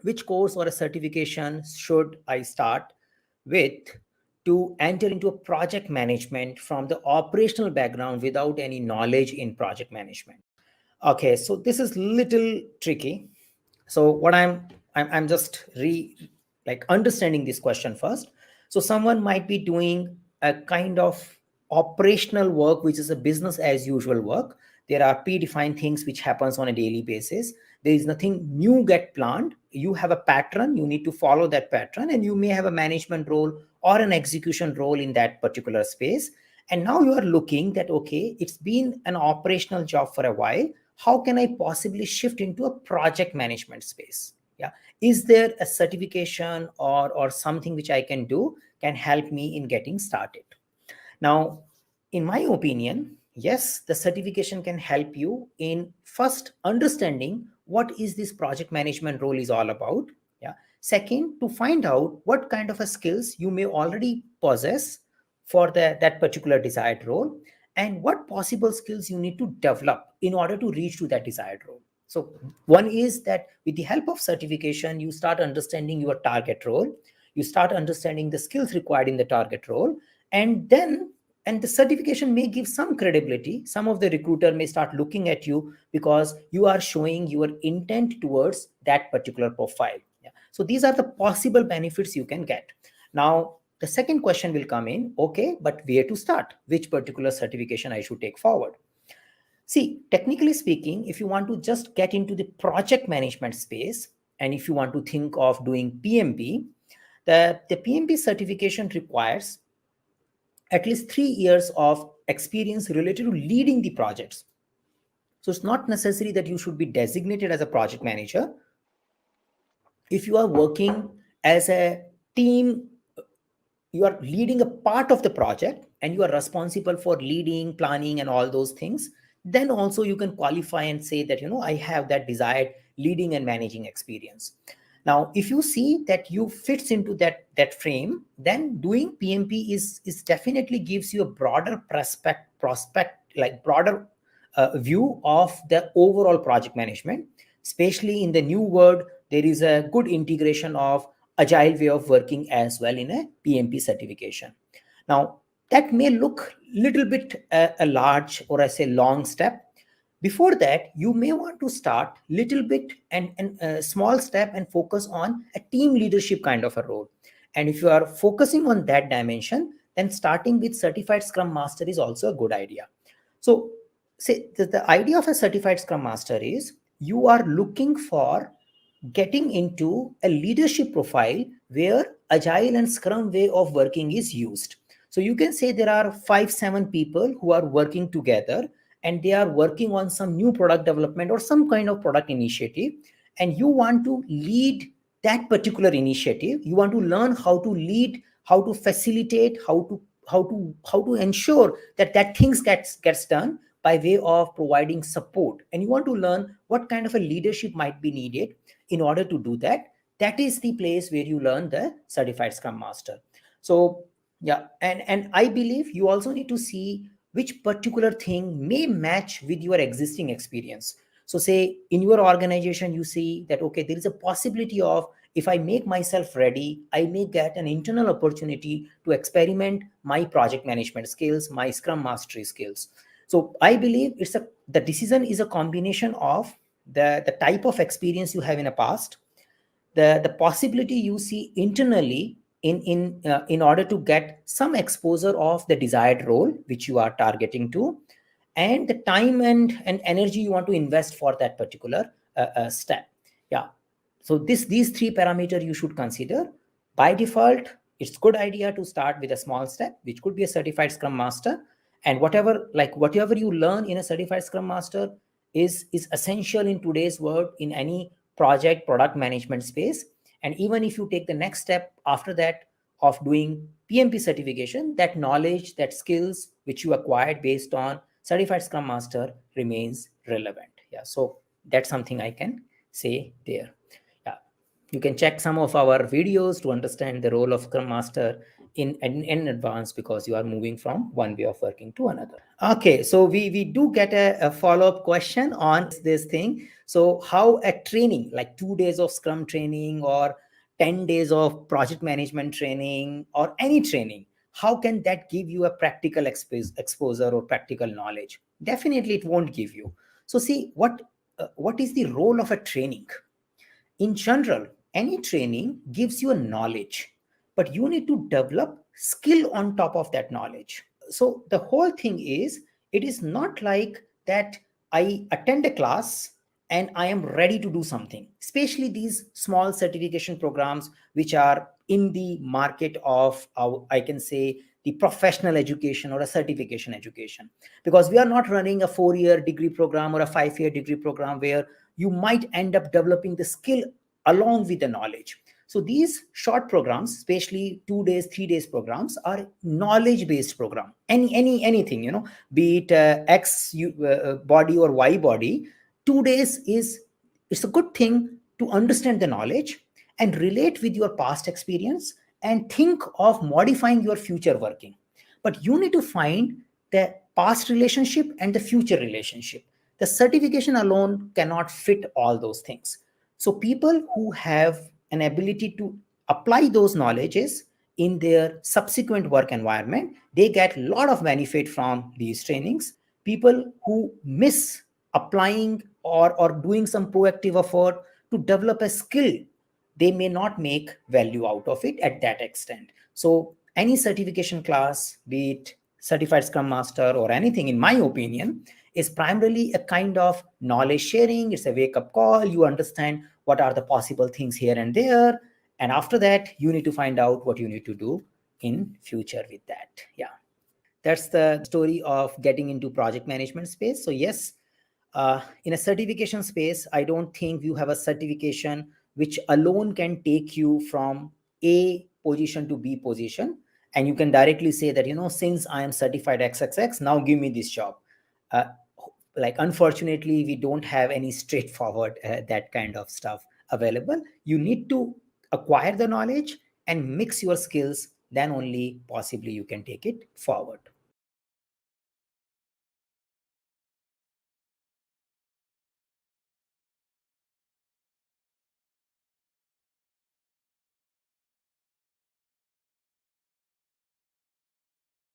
which course or a certification should I start with to enter into a project management from the operational background without any knowledge in project management? Okay, so this is little tricky. So what I'm just like understanding this question first. So someone might be doing a kind of operational work, which is a business as usual work. There are predefined things which happens on a daily basis. There is nothing new get planned. You have a pattern, you need to follow that pattern, and you may have a management role or an execution role in that particular space. And now you are looking that, okay, it's been an operational job for a while. How can I possibly shift into a project management space? Yeah. Is there a certification or something which I can do can help me in getting started? Now, in my opinion, yes, the certification can help you in first understanding what is this project management role is all about. Yeah. Second, to find out what kind of a skills you may already possess for that particular desired role, and what possible skills you need to develop in order to reach to that desired role. So one is that with the help of certification, you start understanding your target role, you start understanding the skills required in the target role, and then and the certification may give some credibility. Some of the recruiter may start looking at you because you are showing your intent towards that particular profile. Yeah. So these are the possible benefits you can get. Now the second question will come in, okay, but where to start? Which particular certification I should take forward? See, technically speaking, if you want to just get into the project management space, and if you want to think of doing PMP, the PMP certification requires at least 3 years of experience related to leading the projects. So it's not necessary that you should be designated as a project manager. If you are working as a team, you are leading a part of the project and you are responsible for leading, planning, and all those things, then also you can qualify and say that, I have that desired leading and managing experience. Now, if you see that you fits into that frame, then doing PMP is definitely gives you a broader prospect like broader view of the overall project management. Especially in the new world, there is a good integration of agile way of working as well in a PMP certification. Now, that may look little bit a large, or I say long step. Before that, you may want to start little bit and a small step and focus on a team leadership kind of a role. And if you are focusing on that dimension, then starting with certified Scrum Master is also a good idea. So say the idea of a certified Scrum Master is you are looking for getting into a leadership profile where agile and Scrum way of working is used. So you can say there are 5-7 people who are working together and they are working on some new product development or some kind of product initiative, and you want to lead that particular initiative. You want to learn how to lead, how to facilitate, how to ensure that things gets done by way of providing support, and you want to learn what kind of a leadership might be needed in order to do that. That is the place where you learn the certified Scrum Master. So yeah, and I believe you also need to see which particular thing may match with your existing experience. So say in your organization you see that, okay, there is a possibility of, if I make myself ready, I may get an internal opportunity to experiment my project management skills, my Scrum mastery skills. So I believe the decision is a combination of the type of experience you have in the past, the possibility you see internally in order to get some exposure of the desired role which you are targeting to, and the time and energy you want to invest for that particular step. Yeah. So these three parameters you should consider. By default, it's good idea to start with a small step, which could be a certified Scrum Master. And whatever you learn in a certified Scrum Master is essential in today's world in any project product management space. And even if you take the next step after that of doing PMP certification, that knowledge, that skills which you acquired based on certified Scrum Master remains relevant. Yeah, so that's something I can say there. Yeah, you can check some of our videos to understand the role of Scrum Master in advance, because you are moving from one way of working to another. Okay, so we do get a follow-up question on this thing. So how a training like 2 days of Scrum training or 10 days of project management training or any training, how can that give you a practical exposure or practical knowledge? Definitely it won't give you. So see, what is the role of a training? In general, any training gives you a knowledge, but you need to develop skill on top of that knowledge. So the whole thing is, it is not like that I attend a class and I am ready to do something, especially these small certification programs which are in the market of, I can say, the professional education or a certification education. Because we are not running a 4-year degree program or a 5-year degree program where you might end up developing the skill along with the knowledge. So these short programs, especially 2 days, 3 days programs, are knowledge-based program. Anything, be it X body or Y body, 2 days it's a good thing to understand the knowledge and relate with your past experience and think of modifying your future working. But you need to find the past relationship and the future relationship. The certification alone cannot fit all those things. So people who have an ability to apply those knowledges in their subsequent work environment, they get a lot of benefit from these trainings. People who miss applying or doing some proactive effort to develop a skill, they may not make value out of it at that extent. So any certification class, be it certified Scrum Master or anything, in my opinion, is primarily a kind of knowledge sharing. It's a wake-up call. You understand what are the possible things here and there. And after that, you need to find out what you need to do in future with that. Yeah. That's the story of getting into project management space. So yes, in a certification space, I don't think you have a certification which alone can take you from A position to B position. And you can directly say that, since I am certified XXX, now give me this job. Uh, like, unfortunately, we don't have any straightforward that kind of stuff available. You need to acquire the knowledge and mix your skills, then only possibly you can take it forward.